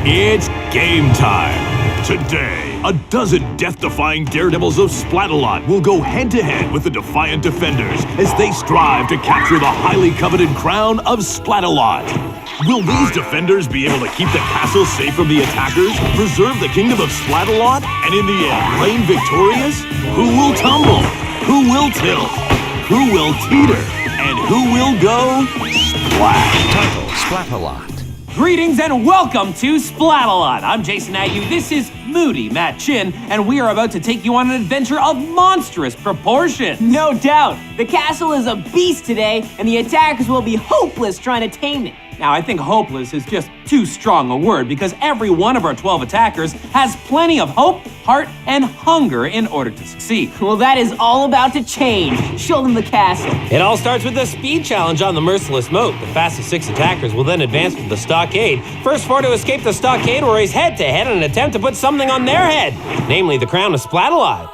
It's game time. Today, a dozen death-defying daredevils of Splatalot will go head-to-head with the Defiant Defenders as they strive to capture the highly coveted crown of Splatalot. Will these defenders be able to keep the castle safe from the attackers, preserve the kingdom of Splatalot, and in the end, reign victorious? Who will tumble? Who will tilt? Who will teeter? And who will go splat? Title, Splatalot. Greetings and welcome to Splatalot. I'm Jason Agnew, this is Moody Matt Chin, and we are about to take you on an adventure of monstrous proportions. No doubt. The castle is a beast today, and the attackers will be hopeless trying to tame it. Now, I think hopeless is just too strong a word because every one of our 12 attackers has plenty of hope, heart, and hunger in order to succeed. Well, that is all about to change. Show them the castle. It all starts with a speed challenge on the Merciless Moat. The fastest 6 attackers will then advance to the stockade. First 4 to escape the stockade will race head-to-head in an attempt to put something on their head, namely the crown of Splatalot.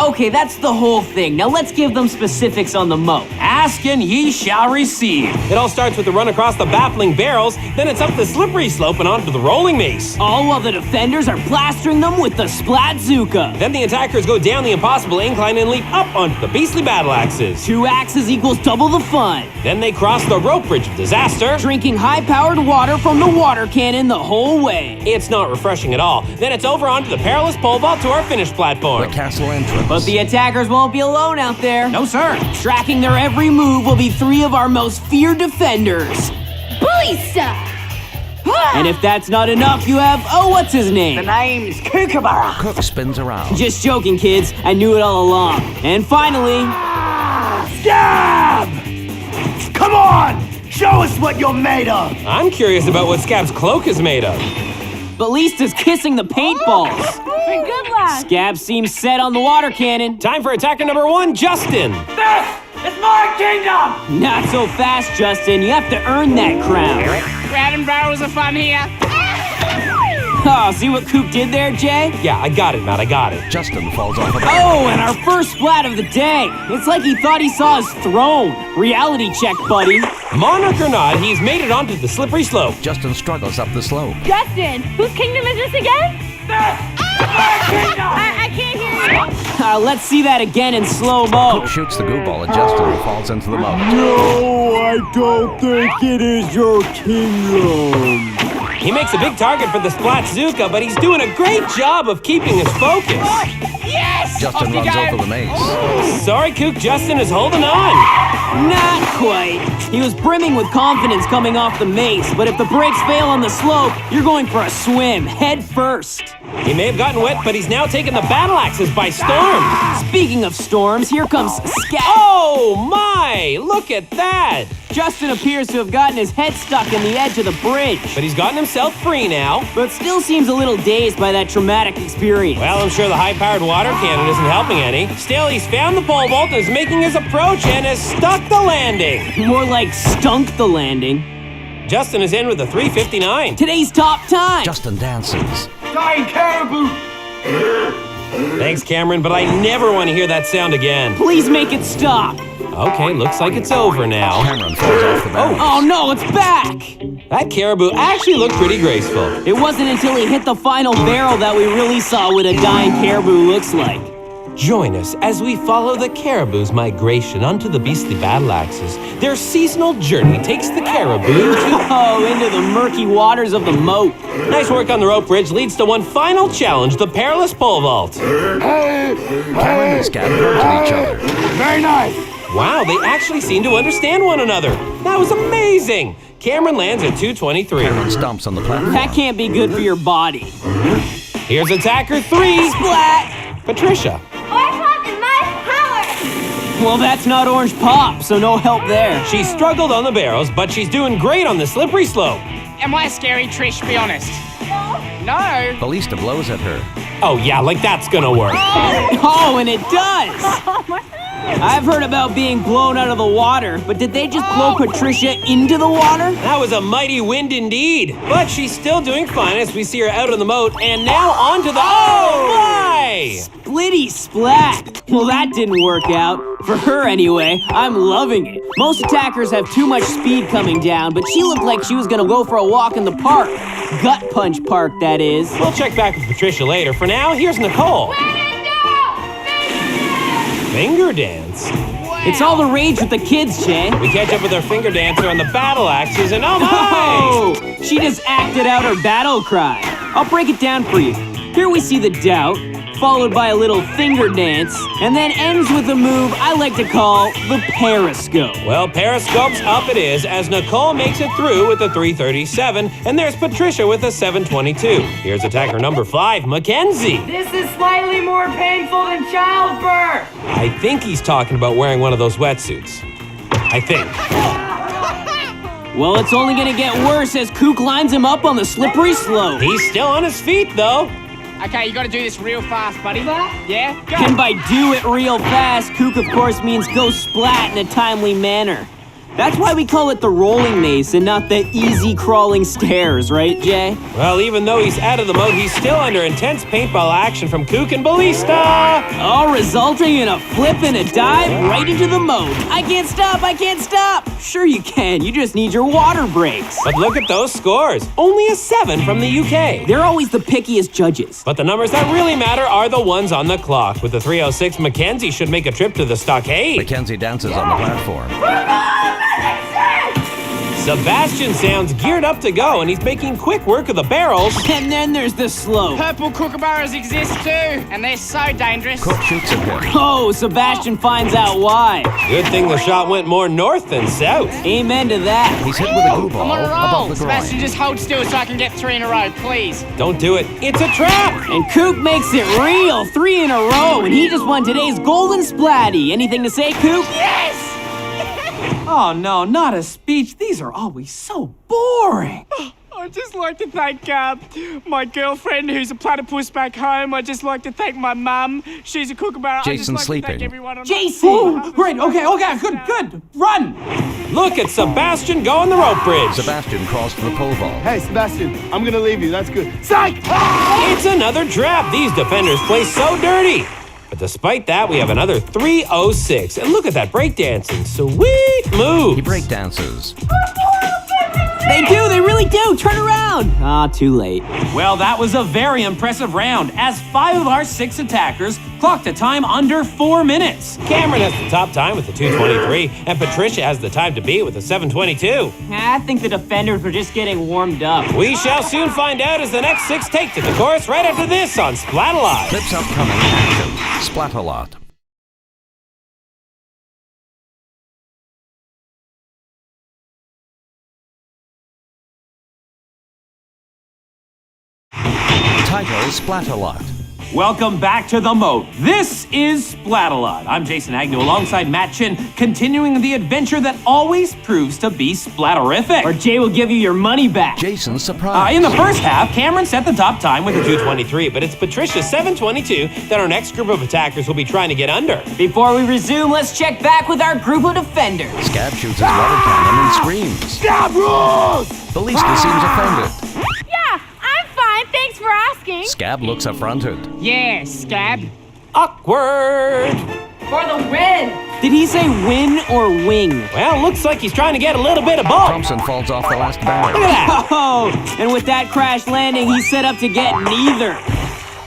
Okay, that's the whole thing. Now let's give them specifics on the moat. Ask and ye shall receive. It all starts with the run across the baffling barrels, then it's up the slippery slope and onto the rolling mace. All while the defenders are plastering them with the Splat-Zuka. Then the attackers go down the impossible incline and leap up onto the beastly battle axes. 2 axes equals double the fun. Then they cross the rope bridge of disaster, Drinking high-powered water from the water cannon the whole way. It's not refreshing at all. Then it's over onto the perilous pole vault to our finish platform. The castle entrance. But the attackers won't be alone out there. No, sir. Tracking their every move will be 3 of our most feared defenders. Bully-sa! And if that's not enough, you have, what's his name? name's Kookaburra. Cook spins around. Just joking, kids. I knew it all along. And finally, Scab! Come on! Show us what you're made of! I'm curious about what Scab's cloak is made of. Balista's kissing the paintballs. We're good, lads. Scab seems set on the water cannon. Time for attacker number 1, Justin. This is my kingdom! Not so fast, Justin. You have to earn that crown. Bread and barrels are fun here. Oh, see what Coop did there, Jay? Yeah, I got it, Matt, I got it. Justin falls off a boat. Oh, and our first splat of the day. It's like he thought he saw his throne. Reality check, buddy. Monarch or not, he's made it onto the slippery slope. Justin struggles up the slope. Justin, whose kingdom is this again? I can't hear you. Let's see that again in slow-mo. Cook shoots the goo ball at Justin and falls into the moat. No, I don't think it is your kingdom. He makes a big target for the Splat-Zuka, but he's doing a great job of keeping his focus. Yes! Justin runs over the mace. Sorry, Kook, Justin is holding on. Not quite. He was brimming with confidence coming off the mace, but if the brakes fail on the slope, you're going for a swim, head first. He may have gotten wet, but he's now taking the battle axes by storm. Speaking of storms, here comes Scab. Oh my! Look at that! Justin appears to have gotten his head stuck in the edge of the bridge, But he's gotten himself free now. but still seems a little dazed by that traumatic experience. Well, I'm sure the high-powered water cannon isn't helping any. Still, he's found the pole vault and is making his approach and has stuck the landing. More like stunk the landing. Justin is in with a 3:59. Today's top time. Justin dances. Dying caribou! Thanks, Cameron, but I never want to hear that sound again. Please make it stop. Okay, looks like it's over now. Cameron falls off the boat. Oh no, it's back. That caribou actually looked pretty graceful. It wasn't until he hit the final barrel that we really saw what a dying caribou looks like. Join us as we follow the caribou's migration onto the beastly battle axes. Their seasonal journey takes the caribou to... Oh, into the murky waters of the moat. Nice work on the rope bridge leads to one final challenge, the perilous pole vault. Cameron and Scab run to each other. Very nice! Wow, they actually seem to understand one another. That was amazing. Cameron lands at 223. Cameron stomps on the platform. That can't be good for your body. Here's attacker 3, Splat! Patricia. Orange pop is my power! Well, that's not orange pop, so no help there. She struggled on the barrels, but she's doing great on the slippery slope. Am I scary, Trish? Be honest. No. Ballista blows at her. Oh yeah, like that's gonna work. Oh, and it does! I've heard about being blown out of the water, but did they just blow Patricia into the water? That was a mighty wind indeed. But she's still doing fine as we see her out on the moat, and now onto the... Oh my! Splitty splat. Well, that didn't work out. For her, anyway. I'm loving it. Most attackers have too much speed coming down, but she looked like she was gonna go for a walk in the park. Gut punch park, that is. We'll check back with Patricia later. For now, here's Nicole. Finger dance. It's all the rage with the kids, Jay. We catch up with our finger dancer on the battle axes, and oh my! Oh! She just acted out her battle cry. I'll break it down for you. Here we see the doubt, followed by a little finger dance, and then ends with a move I like to call the periscope. Well, periscope's up it is as Nicole makes it through with a 337, and there's Patricia with a 722. Here's attacker number 5, Mackenzie. This is slightly more painful than childbirth. I think he's talking about wearing one of those wetsuits. I think. Well, it's only gonna get worse as Kook lines him up on the slippery slope. He's still on his feet, though. Okay, you gotta do this real fast, buddy. Yeah? Go. And by do it real fast, Kook of course means go splat in a timely manner. That's why we call it the rolling mace and not the easy crawling stairs, right, Jay? Well, even though he's out of the mode, he's still under intense paintball action from Kook and Ballista. All resulting in a flip and a dive right into the moat. I can't stop, I can't stop. Sure you can, you just need your water breaks. But look at those scores. Only a 7 from the UK. They're always the pickiest judges. But the numbers that really matter are the ones on the clock. With the 306, Mackenzie should make a trip to the stockade. Mackenzie dances on the platform. Sebastian sounds geared up to go, and he's making quick work of the barrels. And then there's the slope. Purple kookaburras exist too, and they're so dangerous. Cook shoots at him. Oh, Sebastian finds out why. Good thing the shot went more north than south. Amen to that. He's hit with a glue I'm ball on a above roll. the Sebastian, groin. just hold still so I can get 3 in a row, please. Don't do it. It's a trap! And Kook makes it real, 3 in a row, and he just won today's Golden Splatty. Anything to say, Kook? Yes! Oh no, not a speech. These are always so boring. I'd just like to thank my girlfriend who's a platypus back home. I'd just like to thank my mum. She's a kookaburra. Jason's I'd just like to sleeping. thank everyone on Jason! Oh, right, okay, good. Run! Look at Sebastian go on the rope bridge. Sebastian crossed the pole vault. Hey, Sebastian, I'm gonna leave you. That's good. Psych! It's another trap. These defenders play so dirty. But despite that, we have another 306. And look at that breakdancing. Sweet move. He breakdances. They really do. Turn around. Ah, too late. Well, that was a very impressive round, as 5 of our 6 attackers clocked a time under 4 minutes. Cameron has the top time with the 223, and Patricia has the time to beat with the 722. I think the defenders were just getting warmed up. We shall soon find out as the next 6 take to the course right after this on Splatalot. Clips upcoming action. Splatalot. Title Splatalot. Welcome back to the moat. This is Splatalot. I'm Jason Agnew alongside Matt Chin, continuing the adventure that always proves to be splatterific. Or Jay will give you your money back. Jason's surprise. In the first half, Cameron set the top time with The a 223, but it's Patricia's 722 that our next group of attackers will be trying to get under. Before we resume, let's check back with our group of defenders. Scab shoots his water cannon and screams. Scab rules! Ballista seems offended. Yeah, I'm fine. Thanks for asking. Scab looks affronted. Yeah, Scab. Awkward. For the win. Did he say win or wing? Well, looks like he's trying to get a little bit of both. Thompson falls off the last barrel. Look at that. Oh, and with that crash landing, he's set up to get neither.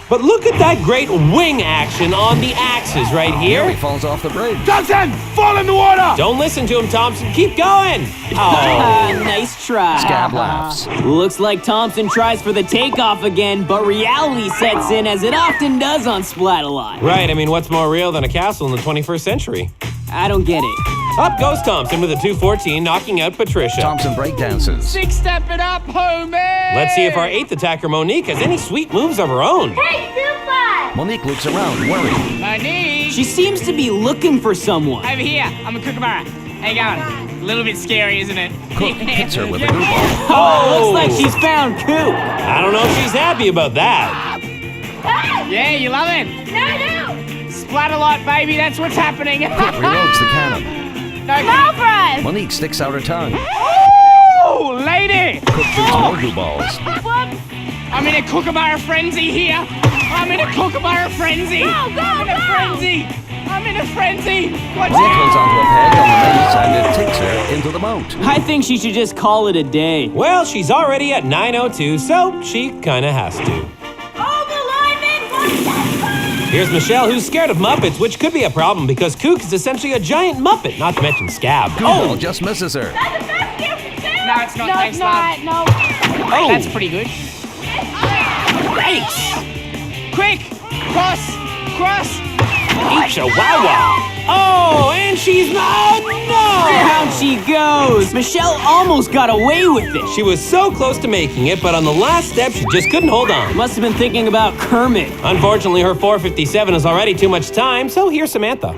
But look at that great wing action on the axes right Here he here. falls off the bridge. Thompson, fall in the water! Don't listen to him, Thompson. Keep going. Oh. Nice try. Scab laughs. Looks like Thompson tries for the takeoff again, but reality sets in as it often does on Splatalot. Right, I mean, what's more real than a castle in the 21st century? I don't get it. Up goes Thompson with a 214, knocking out Patricia. Thompson breakdances. 6-step it up, homie! Let's see if our 8th attacker, Monique, has any sweet moves of her own. Hey, Super! Monique looks around, worried. Monique! She seems to be looking for someone. Over here. I'm a kookaburra. How you going? A little bit scary, isn't it? Cook hits her with a glue ball. Oh, looks like she's found Kook. I don't know if she's happy about that. Yeah, you love it? No! Splatalot, baby, that's what's happening. Reloads the cannon. Go for us! Monique sticks out her tongue. Oh, lady! Cook shoots more glue balls. Whoops! I'm in a kookaburra frenzy here. I'm in a kookaburra frenzy. Go, go, I'm in a go! frenzy. I'm in a frenzy. Watch She clings onto a peg on the maze and it takes her into the moat. I think she should just call it a day. Well, she's already at 9:02, so she kinda has to. All the linemen, watch that! Here's Michelle, who's scared of Muppets, which could be a problem because Kook is essentially a giant Muppet, not to mention Scab. Google just misses her. That's the best you can do! No, it's not. No, Thanks, it's not. No. Oh, That's pretty good. thanks! Quick! Cross! Chihuahua! Oh, and she's no! Down she goes. Michelle almost got away with it. She was so close to making it, but on the last step, she just couldn't hold on. Must have been thinking about Kermit. Unfortunately, her 4:57 is already too much time, so here's Samantha.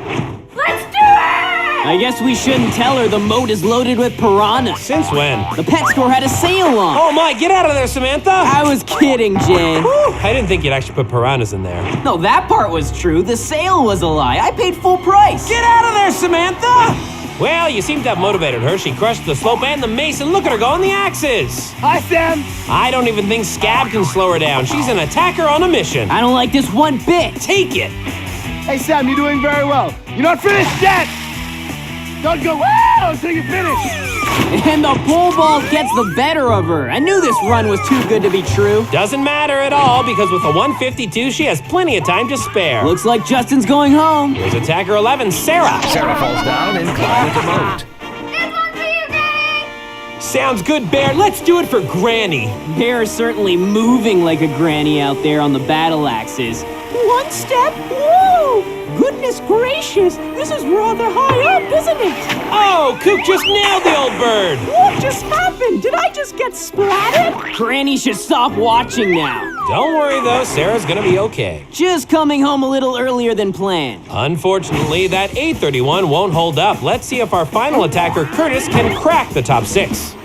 Let's do it! I guess we shouldn't tell her the moat is loaded with piranhas. Since when? The pet store had a sale on. Oh my, get out of there, Samantha! I was kidding, Jay. Whew, I didn't think you'd actually put piranhas in there. No, that part was true. The sale was a lie. I paid full price. Get out of there, Samantha! Well, you seem to have motivated her. She crushed the slope and the mace, and look at her go on the axes. Hi, Sam. I don't even think Scab can slow her down. She's an attacker on a mission. I don't like this one bit. Take it! Hey, Sam, you're doing very well. You're not finished yet! Don't go wow until you finish! And the pole ball gets the better of her. I knew this run was too good to be true. Doesn't matter at all, because with a 152, she has plenty of time to spare. Looks like Justin's going home. Here's attacker 11, Sarah. Sarah falls down and climbs into the moat. This one's for you, Granny! Sounds good, Bear. Let's do it for Granny. Bear is certainly moving like a granny out there on the battle axes. One step. Whoa! Goodness gracious, this is rather high up, isn't it? Oh, Kook just nailed the old bird. What just happened? Did I just get splattered? Granny should stop watching now. Don't worry, though. Sarah's gonna be okay. Just coming home a little earlier than planned. Unfortunately, that 831 won't hold up. Let's see if our final attacker, Curtis, can crack the top 6.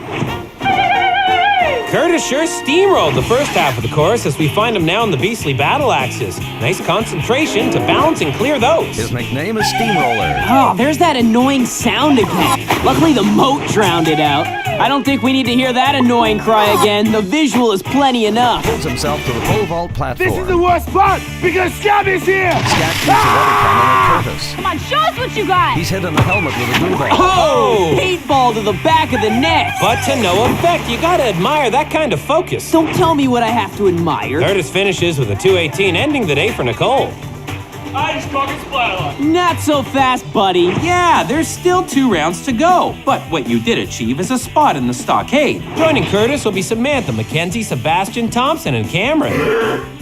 Curtis sure steamrolled the first half of the course as we find him now on the beastly battle axes. Nice concentration to balance and clear those. His nickname is Steamroller. Oh, there's that annoying sound again. Luckily, the moat drowned it out. I don't think we need to hear that annoying cry again. The visual is plenty enough. Pulls himself to the pole vault platform. This is the worst part because Scab is here! Scab keeps a water cannon at Curtis. Come on, show us what you got! He's hitting the helmet with a blue ball. Oh! Paintball to the back of the neck. But to no effect. You gotta admire that kind of focus. Don't tell me what I have to admire. Curtis finishes with a 218, ending the day for Nicole. I just conquered Splatalot. Not so fast, buddy. Yeah, there's still 2 rounds to go. But what you did achieve is a spot in the stockade. Joining Curtis will be Samantha, Mackenzie, Sebastian, Thompson, and Cameron.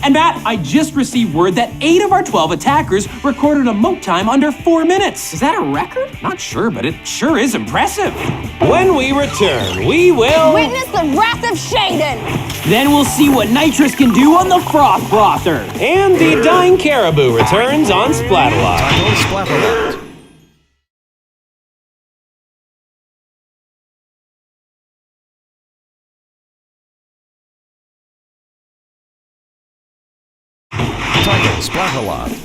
And Matt, I just received word that 8 of our 12 attackers recorded a moat time under 4 minutes. Is that a record? Not sure, but it sure is impressive. When we return, we will... Witness the wrath of Shaden! Then we'll see what nitrous can do on the froth frother. And the dying caribou returns on Splatalot. Title Splatalot. Title Splatalot.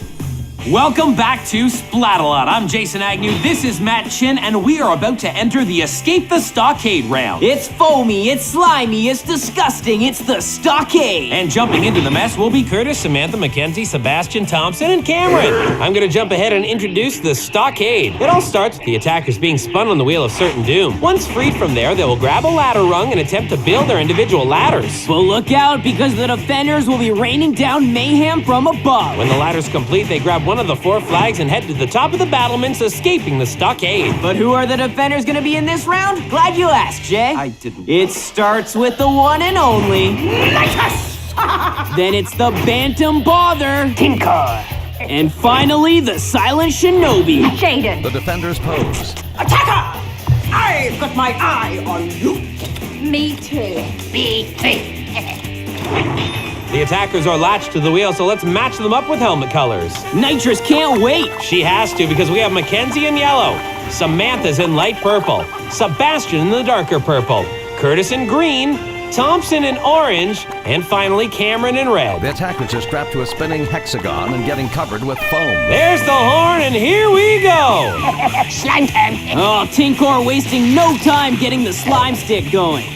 Welcome back to Splatalot. I'm Jason Agnew, this is Matt Chin, and we are about to enter the Escape the Stockade round. It's foamy, it's slimy, it's disgusting, it's the stockade. And jumping into the mess will be Curtis, Samantha, Mackenzie, Sebastian, Thompson, and Cameron. I'm gonna jump ahead and introduce the stockade. It all starts with the attackers being spun on the wheel of certain doom. Once freed from there, they will grab a ladder rung and attempt to build their individual ladders. But look out, because the defenders will be raining down mayhem from above. When the ladder's complete, they grab one of the 4 flags and head to the top of the battlements, escaping the stockade. But who are the defenders gonna be in this round? Glad you asked, Jay. I didn't. It starts with the one and only. Then it's the Bantam Bother. Tinker. And finally, the Silent Shinobi. Shaden! The defenders pose. Attacker! I've got my eye on you. Me too. Me too. The attackers are latched to the wheel, so let's match them up with helmet colors. Nitrous can't wait. She has to because we have Mackenzie in yellow, Samantha's in light purple, Sebastian in the darker purple, Curtis in green, Thompson in orange, and finally Cameron in red. The attackers are strapped to a spinning hexagon and getting covered with foam. There's the horn, and here we go! Slime time. Oh, Tinkor wasting no time getting the slime stick going.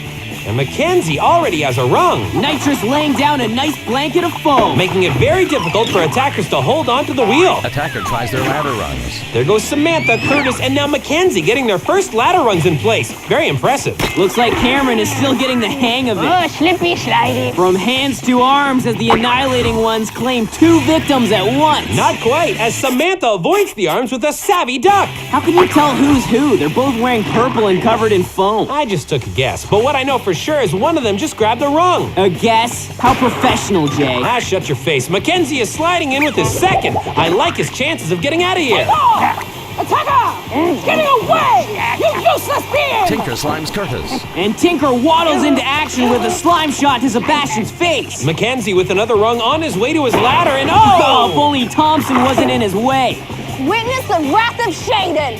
And Mackenzie already has a rung, Nitrous laying down a nice blanket of foam. making it very difficult for attackers to hold onto the wheel. Attacker tries their ladder rungs. There goes Samantha, Curtis, and now Mackenzie getting their first ladder rungs in place. Very impressive. Looks like Cameron is still getting the hang of it. Oh, slippy slidey. From hands to arms as the annihilating ones claim 2 victims at once. Not quite, as Samantha avoids the arms with a savvy duck. How can you tell who's who? They're both wearing purple and covered in foam. I just took a guess, but what I know for sure is one of them just grabbed the rung. A guess? How professional, Jay. Ah, shut your face. Mackenzie is sliding in with his second. I like his chances of getting out of here. Attacker! Getting away! You useless being! Tinker slimes Curtis. And Tinker waddles into action with a slime shot to Sebastian's face. Mackenzie with another rung on his way to his ladder, and Oh, if only Thompson wasn't in his way. Witness the wrath of Shaden!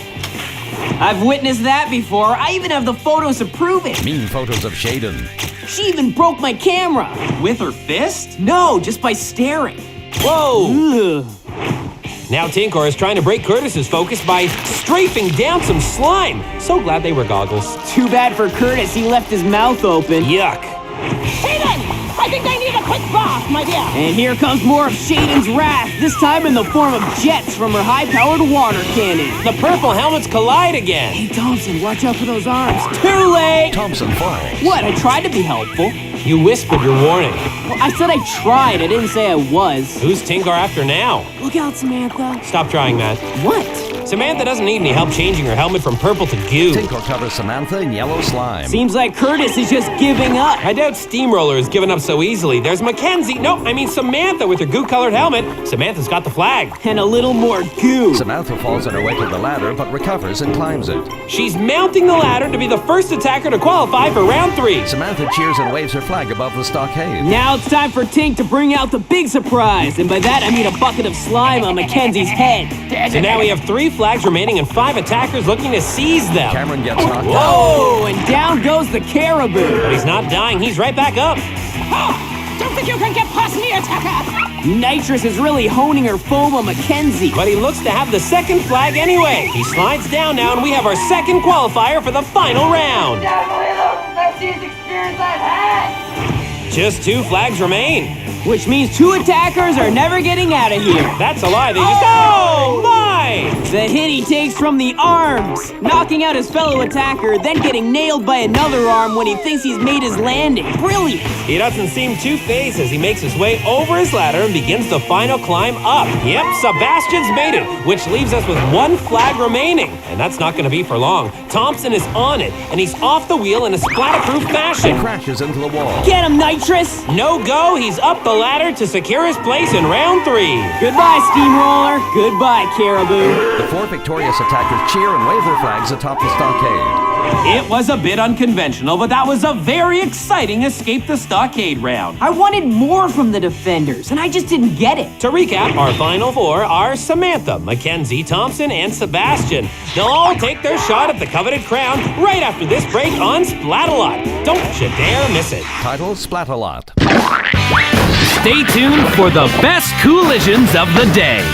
I've witnessed that before. I even have the photos to prove it. Mean photos of Shaden. She even broke my camera. With her fist? No, just by staring. whoa! Ugh. Now Tinkor is trying to break Curtis's focus by strafing down some slime. So glad they were goggles. Too bad for Curtis, he left his mouth open. Yuck. Shaden! I think I need a quick bath, my dear! And here comes more of Shaden's wrath, this time in the form of jets from her high-powered water cannon. The purple helmets collide again. Hey, Thompson, watch out for those arms. Too late! Thompson falls. What? I tried to be helpful. You whispered your warning. Well, I said I tried. I didn't say I was. Who's Tinkor after now? Look out, Samantha. Stop trying that. What? Samantha doesn't need any help changing her helmet from purple to goo. Tinkor covers Samantha in yellow slime. Seems like Curtis is just giving up. I doubt Steamroller is giving up so easily. There's Mackenzie. No, I mean Samantha with her goo-colored helmet. Samantha's got the flag. And a little more goo. Samantha falls on her way to the ladder, but recovers and climbs it. She's mounting the ladder to be the first attacker to qualify for round 3. Samantha cheers and waves her flag above the stockade. Now it's time for Tink to bring out the big surprise. And by that, I mean a bucket of slime on Mackenzie's head. So now we have 3 flags remaining and 5 attackers looking to seize them. Cameron gets knocked out. Whoa, and down goes the caribou. But he's not dying. He's right back up. Don't think you can get past me, attacker! Nitrous is really honing her foam on Mackenzie. But he looks to have the second flag anyway. He slides down now, and we have our second qualifier for the final round. Definitely the best experience I've had. Just 2 flags remain. Which means 2 attackers are never getting out of here. That's a lie. They just... Oh, my! The hit he takes from the arms, knocking out his fellow attacker, then getting nailed by another arm when he thinks he's made his landing. Brilliant! He doesn't seem too phased as he makes his way over his ladder and begins the final climb up. Yep, Sebastian's made it, which leaves us with 1 flag remaining. And that's not going to be for long. Thompson is on it, and he's off the wheel in a splatter-proof fashion. Crashes into the wall. Get him, Nitrous! No go, he's up the ladder to secure his place in round 3. Goodbye, Steamroller. Goodbye, Caribou. The 4 victorious attackers cheer and wave their flags atop the stockade. It was a bit unconventional, but that was a very exciting escape the stockade round. I wanted more from the defenders, and I just didn't get it. To recap, our final 4 are Samantha, Mackenzie, Thompson, and Sebastian. They'll all take their shot at the coveted crown right after this break on Splatalot. Don't you dare miss it. Title Splatalot. Stay tuned for the best collisions of the day.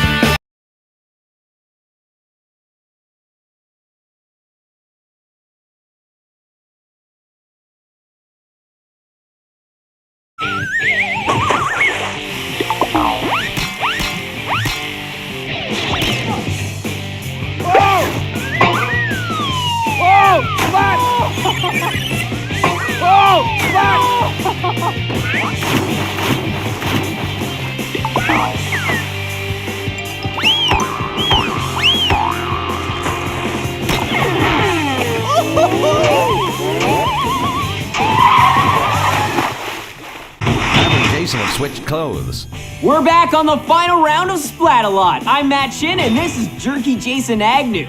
Jason have switched clothes. We're back on the final round of Splatalot. I'm Matt Shin, and this is Jerky Jason Agnew.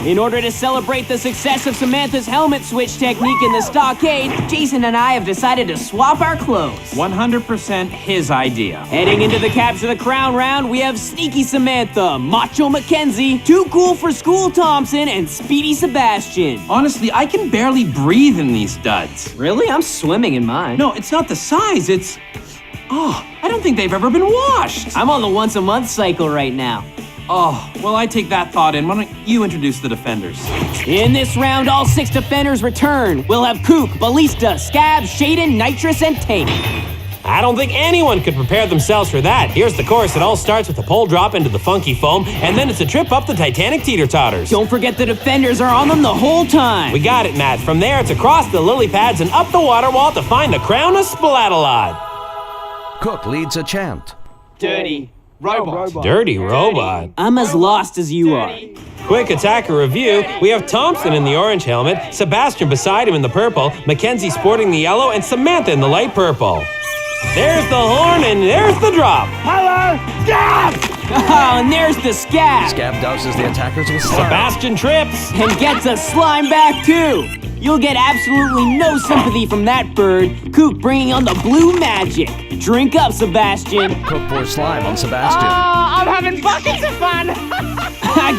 In order to celebrate the success of Samantha's helmet switch technique in the stockade, Jason and I have decided to swap our clothes. 100% his idea. Heading into the Capture the Crown round, we have Sneaky Samantha, Macho Mackenzie, Too Cool for School Thompson, and Speedy Sebastian. Honestly, I can barely breathe in these duds. Really? I'm swimming in mine. No, it's not the size, it's... Oh, I don't think they've ever been washed. I'm on the once-a-month cycle right now. Oh, well, I take that thought in. Why don't you introduce the defenders? In this round, all 6 defenders return. We'll have Kook, Ballista, Scab, Shaden, Nitrous, and Tank. I don't think anyone could prepare themselves for that. Here's the course. It all starts with a pole drop into the funky foam, and then it's a trip up the Titanic teeter-totters. Don't forget the defenders are on them the whole time. We got it, Matt. From there, it's across the lily pads and up the water wall to find the crown of Splatalot. Cook leads a chant. Dirty robot. Dirty robot. I'm as lost as you are. Quick attacker review. We have Thompson in the orange helmet, Sebastian beside him in the purple, Mackenzie sporting the yellow, and Samantha in the light purple. There's the horn and there's the drop. Hello! Scab! Oh, and there's the Scab. Scab douses the attackers with slime. Sebastian trips. And gets a slime back too. You'll get absolutely no sympathy from that bird. Kook bringing on the blue magic. Drink up, Sebastian. Cook pours slime on Sebastian. I'm having buckets of fun.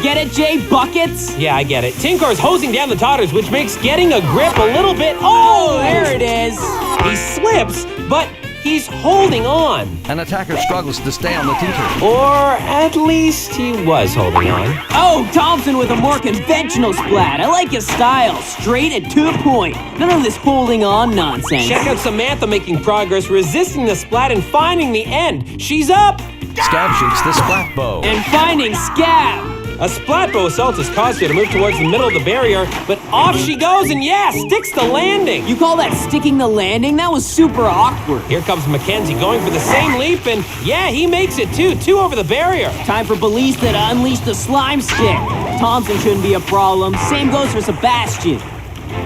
Get it, Jay? Buckets? Yeah, I get it. Tinkor's hosing down the totters, which makes getting a grip a little bit... Oh, there it is. He slips, but he's holding on. An attacker struggles to stay on the teeter. Or at least he was holding on. Oh, Thompson with a more conventional splat. I like his style. Straight and to the point. None of this holding on nonsense. Check out Samantha making progress, resisting the splat and finding the end. She's up. Scab shoots the splat bow. And finding Scab. A splat bow assault has caused her to move towards the middle of the barrier, but off she goes and yeah, sticks the landing. You call that sticking the landing? That was super awkward. Here comes Mackenzie going for the same leap, and yeah, he makes it too. 2 over the barrier. Time for Ballista to unleash the slime stick. Thompson shouldn't be a problem. Same goes for Sebastian.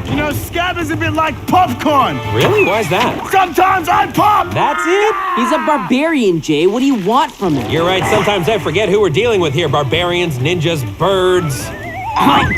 You know, Scab is a bit like popcorn. Really? Why's that? Sometimes I pop! That's it? He's a barbarian, Jay. What do you want from him? You're right. Sometimes I forget who we're dealing with here. Barbarians, ninjas, birds.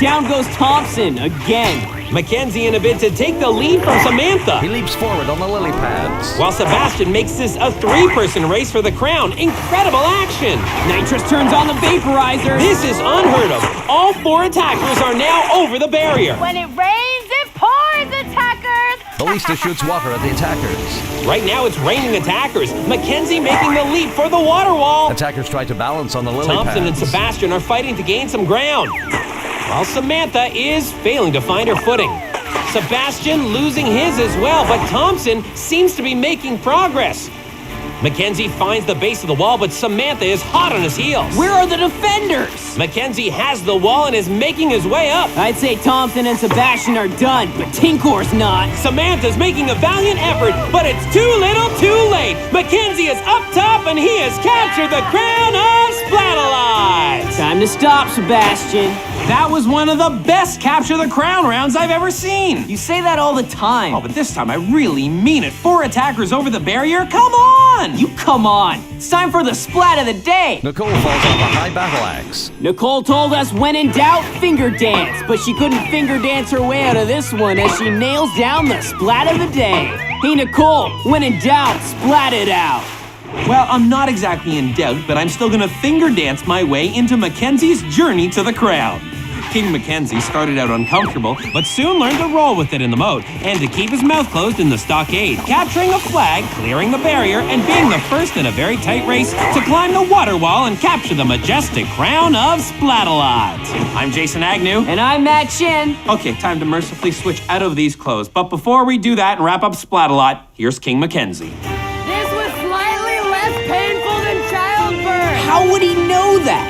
Down goes Thompson again. Mackenzie in a bid to take the lead from Samantha. He leaps forward on the lily pads. While Sebastian makes this a 3-person race for the crown. Incredible action. Nitrous turns on the vaporizer. This is unheard of. All 4 attackers are now over the barrier. When it rains, it pours, attackers. Ballista shoots water at the attackers. Right now it's raining attackers. Mackenzie making the leap for the water wall. Attackers try to balance on the lily Thompson pads. and Sebastian are fighting to gain some ground, while Samantha is failing to find her footing. Sebastian losing his as well, but Thompson seems to be making progress. Mackenzie finds the base of the wall, but Samantha is hot on his heels. Where are the defenders? Mackenzie has the wall and is making his way up. I'd say Thompson and Sebastian are done, but Tinkor's not. Samantha's making a valiant effort, but it's too little too late. Mackenzie is up top and he has captured the crown of Splatalot. Time to stop, Sebastian. That was one of the best Capture the Crown rounds I've ever seen. You say that all the time. Oh, but this time I really mean it. 4 attackers over the barrier? Come on! You come on. It's time for the splat of the day. Nicole falls off a high battle axe. Nicole told us when in doubt, finger dance. But she couldn't finger dance her way out of this one as she nails down the splat of the day. Hey, Nicole, when in doubt, splat it out. Well, I'm not exactly in doubt, but I'm still gonna finger dance my way into Mackenzie's journey to the crown. King Mackenzie started out uncomfortable, but soon learned to roll with it in the moat and to keep his mouth closed in the stockade, capturing a flag, clearing the barrier, and being the first in a very tight race to climb the water wall and capture the majestic crown of Splatalot. I'm Jason Agnew. And I'm Matt Shin. Okay, time to mercifully switch out of these clothes. But before we do that and wrap up Splatalot, here's King Mackenzie. This was slightly less painful than childbirth. How would he know that?